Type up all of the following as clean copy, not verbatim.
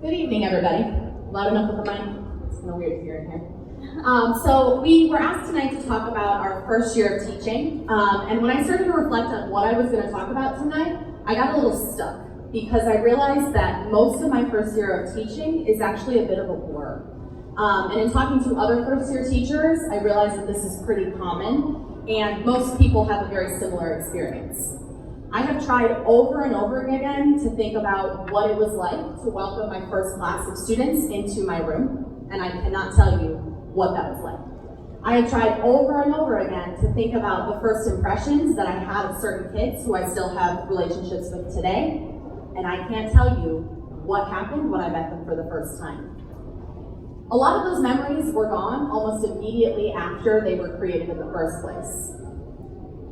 Good evening, everybody. Loud enough with the mic? It's kind of weird to hear in here. So we were asked tonight to talk about our first year of teaching. And when I started to reflect on what I was going to talk about tonight, I got a little stuck because I realized that most of my first year of teaching is actually a bit of a blur. And in talking to other first year teachers, I realized that this is pretty common and most people have a very similar experience. I have tried over and over again to think about what it was like to welcome my first class of students into my room, and I cannot tell you what that was like. I have tried over and over again to think about the first impressions that I had of certain kids who I still have relationships with today, and I can't tell you what happened when I met them for the first time. A lot of those memories were gone almost immediately after they were created in the first place.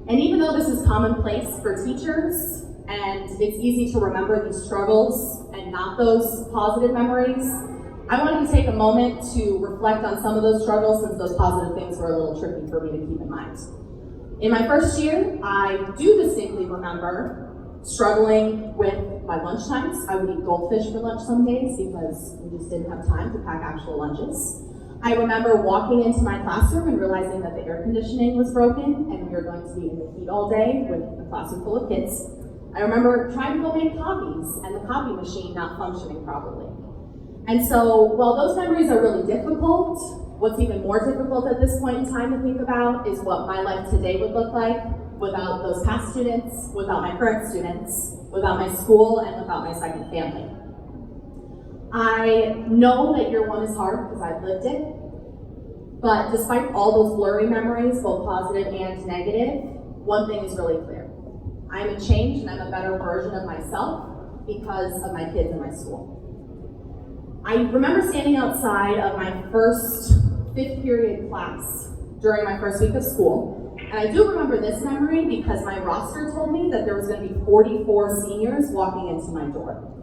And even though this is commonplace for teachers, and it's easy to remember these struggles and not those positive memories, I wanted to take a moment to reflect on some of those struggles since those positive things were a little tricky for me to keep in mind. In my first year, I do distinctly remember struggling with my lunch times. I would eat goldfish for lunch some days because we just didn't have time to pack actual lunches. I remember walking into my classroom and realizing that the air conditioning was broken and we were going to be in the heat all day with a classroom full of kids. I remember trying to go make copies and the copy machine not functioning properly. And so while those memories are really difficult, what's even more difficult at this point in time to think about is what my life today would look like without those past students, without my current students, without my school, and without my second family. I know that year one is hard because I've lived it, but despite all those blurry memories, both positive and negative, one thing is really clear. I'm a change and I'm a better version of myself because of my kids and my school. I remember standing outside of my first fifth period class during my first week of school, and I do remember this memory because my roster told me that there was going to be 44 seniors walking into my door.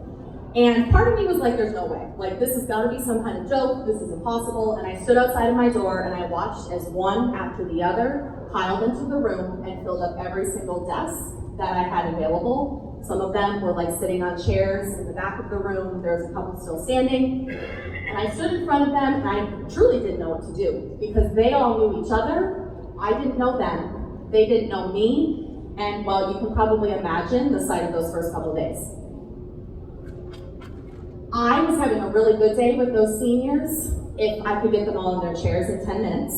And part of me was like, there's no way. Like, this has got to be some kind of joke. This is impossible. And I stood outside of my door and I watched as one after the other piled into the room and filled up every single desk that I had available. Some of them were like sitting on chairs in the back of the room. There was a couple still standing. And I stood in front of them and I truly didn't know what to do because they all knew each other. I didn't know them. They didn't know me. And well, you can probably imagine the sight of those first couple of days. I was having a really good day with those seniors if I could get them all in their chairs in 10 minutes.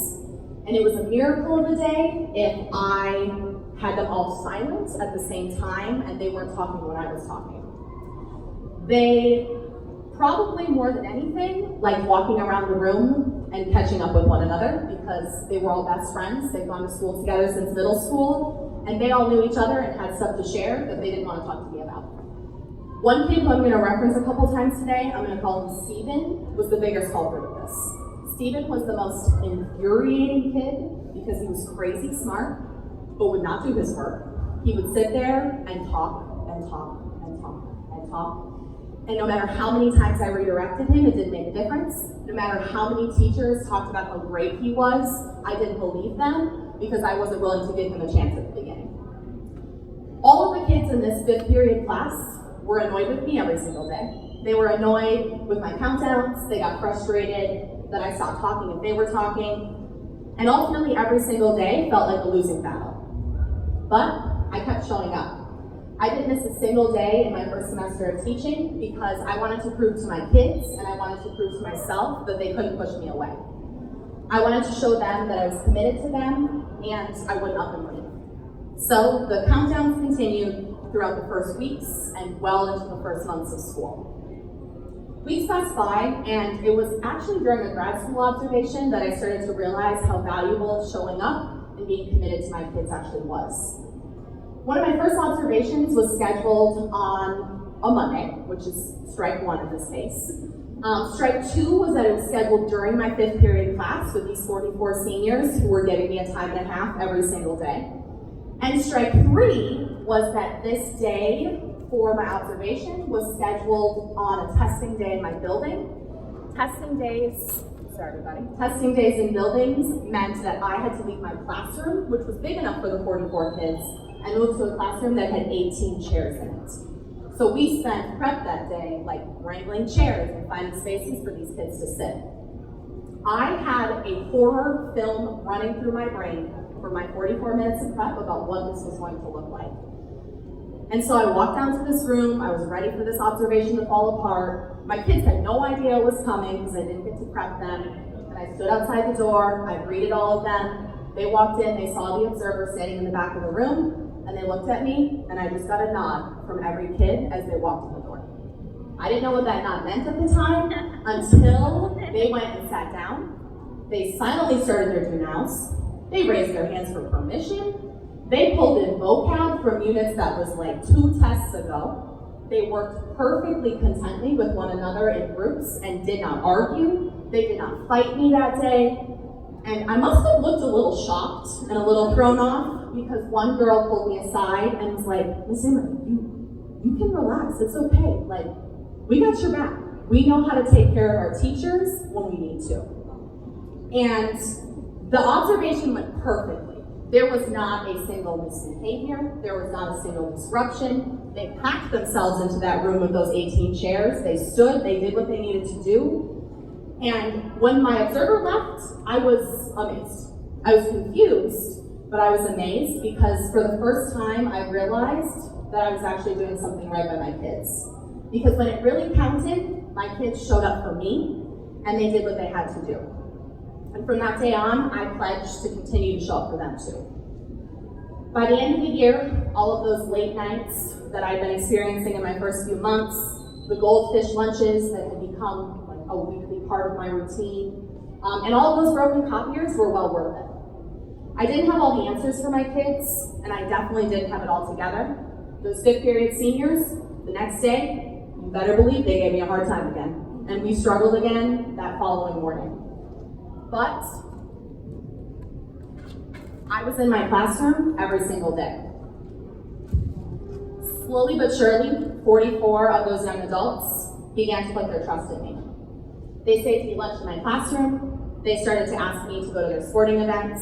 And it was a miracle of a day if I had them all silent at the same time and they weren't talking when I was talking. They probably more than anything liked walking around the room and catching up with one another because they were all best friends. They'd gone to school together since middle school and they all knew each other and had stuff to share that they didn't want to talk to me about. One kid who I'm going to reference a couple times today, I'm going to call him Steven, was the biggest culprit of this. Steven was the most infuriating kid because he was crazy smart, but would not do his work. He would sit there and talk and talk and talk and talk. And no matter how many times I redirected him, it didn't make a difference. No matter how many teachers talked about how great he was, I didn't believe them because I wasn't willing to give him a chance at the beginning. All of the kids in this fifth period class were annoyed with me every single day. They were annoyed with my countdowns. They got frustrated that I stopped talking if they were talking. And ultimately, every single day felt like a losing battle. But I kept showing up. I didn't miss a single day in my first semester of teaching because I wanted to prove to my kids and I wanted to prove to myself that they couldn't push me away. I wanted to show them that I was committed to them and I wouldn't up and leave. So the countdowns continued throughout the first weeks and well into the first months of school. Weeks passed by, and it was actually during a grad school observation that I started to realize how valuable showing up and being committed to my kids actually was. One of my first observations was scheduled on a Monday, which is strike one in this case. Strike two was that it was scheduled during my fifth period class with these 44 seniors who were giving me a time and a half every single day. And strike three was that this day for my observation was scheduled on a testing day in my building. Testing days in buildings meant that I had to leave my classroom, which was big enough for the 44 kids, and move to a classroom that had 18 chairs in it. So we spent prep that day like wrangling chairs and finding spaces for these kids to sit. I had a horror film running through my brain for my 44 minutes of prep about what this was going to look like. And so I walked down to this room, I was ready for this observation to fall apart. My kids had no idea it was coming because I didn't get to prep them. And I stood outside the door, I greeted all of them. They walked in, they saw the observer standing in the back of the room, and they looked at me, and I just got a nod from every kid as they walked in the door. I didn't know what that nod meant at the time until they went and sat down. They silently started their do nows. They raised their hands for permission. They pulled in vocab from units that was like 2 tests ago. They worked perfectly contently with one another in groups and did not argue. They did not fight me that day. And I must have looked a little shocked and a little thrown off because one girl pulled me aside and was like, Miss Imrie, you can relax, it's okay. Like, we got your back. We know how to take care of our teachers when we need to. And the observation went perfectly. There was not a single misbehavior. There was not a single disruption. They packed themselves into that room with those 18 chairs. They stood, they did what they needed to do. And when my observer left, I was amazed. I was confused, but I was amazed because for the first time I realized that I was actually doing something right by my kids. Because when it really counted, my kids showed up for me and they did what they had to do. And from that day on, I pledged to continue to show up for them too. By the end of the year, all of those late nights that I'd been experiencing in my first few months, the goldfish lunches that had become like a weekly part of my routine, and all of those broken copiers were well worth it. I didn't have all the answers for my kids, and I definitely didn't have it all together. Those 5th period seniors, the next day, you better believe they gave me a hard time again. And we struggled again that following morning. But I was in my classroom every single day. Slowly but surely, 44 of those young adults began to put their trust in me. They stayed to eat lunch in my classroom. They started to ask me to go to their sporting events.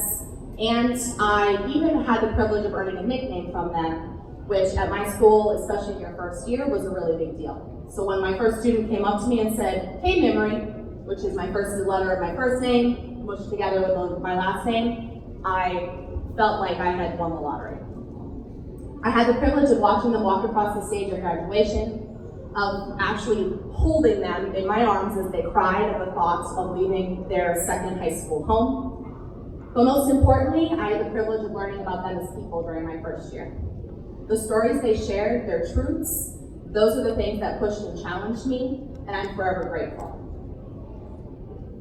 And I even had the privilege of earning a nickname from them, which at my school, especially in your first year, was a really big deal. So when my first student came up to me and said, "Hey, Imrie," which is my first letter of my first name, mushed together with my last name, I felt like I had won the lottery. I had the privilege of watching them walk across the stage at graduation, of actually holding them in my arms as they cried at the thought of leaving their second high school home. But most importantly, I had the privilege of learning about them as people during my first year. The stories they shared, their truths, those are the things that pushed and challenged me, and I'm forever grateful.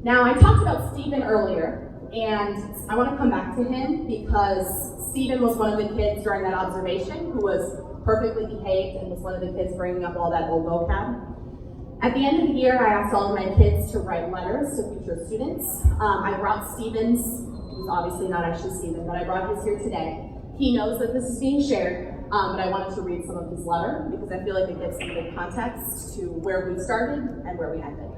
Now, I talked about Stephen earlier, and I want to come back to him because Stephen was one of the kids during that observation who was perfectly behaved and was one of the kids bringing up all that old vocab. At the end of the year, I asked all of my kids to write letters to future students. I brought Stephen's, who's obviously not actually Stephen, but I brought his here today. He knows that this is being shared, but I wanted to read some of his letter because I feel like it gives some good context to where we started and where we ended.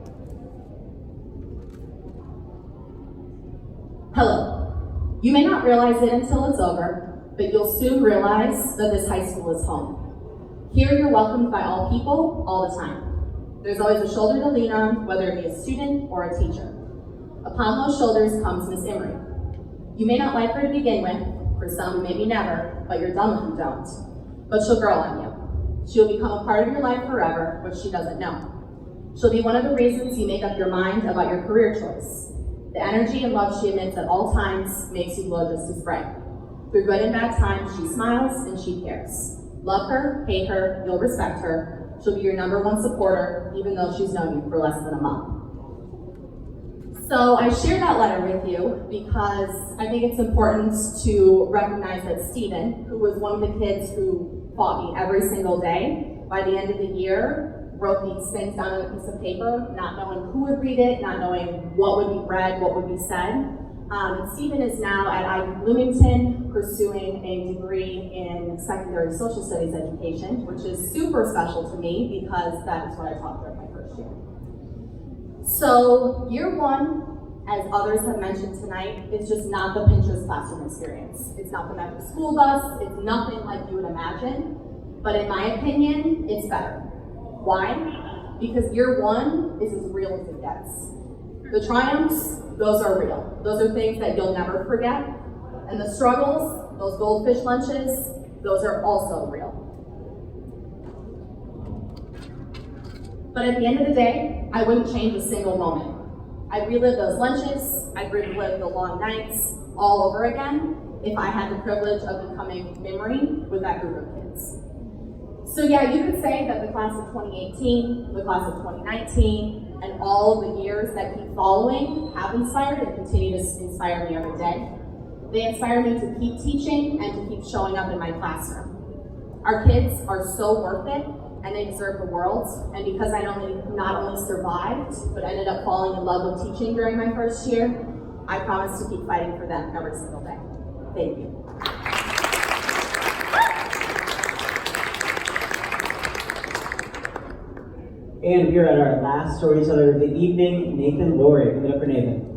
Hello. You may not realize it until it's over, but you'll soon realize that this high school is home. Here you're welcomed by all people, all the time. There's always a shoulder to lean on, whether it be a student or a teacher. Upon those shoulders comes Miss Imrie. You may not like her to begin with, for some maybe never, but you're dumb if you don't. But she'll grow on you. She'll become a part of your life forever, which she doesn't know. She'll be one of the reasons you make up your mind about your career choice. The energy and love she emits at all times makes you glow just as bright. Through good and bad times, she smiles and she cares. Love her, hate her, you'll respect her. She'll be your #1 supporter, even though she's known you for less than a month. So I share that letter with you because I think it's important to recognize that Stephen, who was one of the kids who fought me every single day, by the end of the year, wrote these things down on a piece of paper, not knowing who would read it, not knowing what would be read, what would be said. Stephen is now at IUPUI Bloomington pursuing a degree in secondary social studies education, which is super special to me because that is what I taught during my first year. So year one, as others have mentioned tonight, is just not the Pinterest classroom experience. It's not the Metro school bus, it's nothing like you would imagine. but in my opinion, it's better. Why? Because year one is as real as it gets. The triumphs, those are real. Those are things that you'll never forget. And the struggles, those goldfish lunches, those are also real. But at the end of the day, I wouldn't change a single moment. I'd relive those lunches, I'd relive the long nights all over again if I had the privilege of becoming Imrie with that group of kids. So yeah, you could say that the class of 2018, the class of 2019, and all of the years that keep following have inspired and continue to inspire me every day. They inspire me to keep teaching and to keep showing up in my classroom. Our kids are so worth it, and they deserve the world. And because I not only survived, but ended up falling in love with teaching during my first year, I promise to keep fighting for them every single day. Thank you. And we are at our last storyteller of the evening, Nathan Laurie. Give it up for Nathan.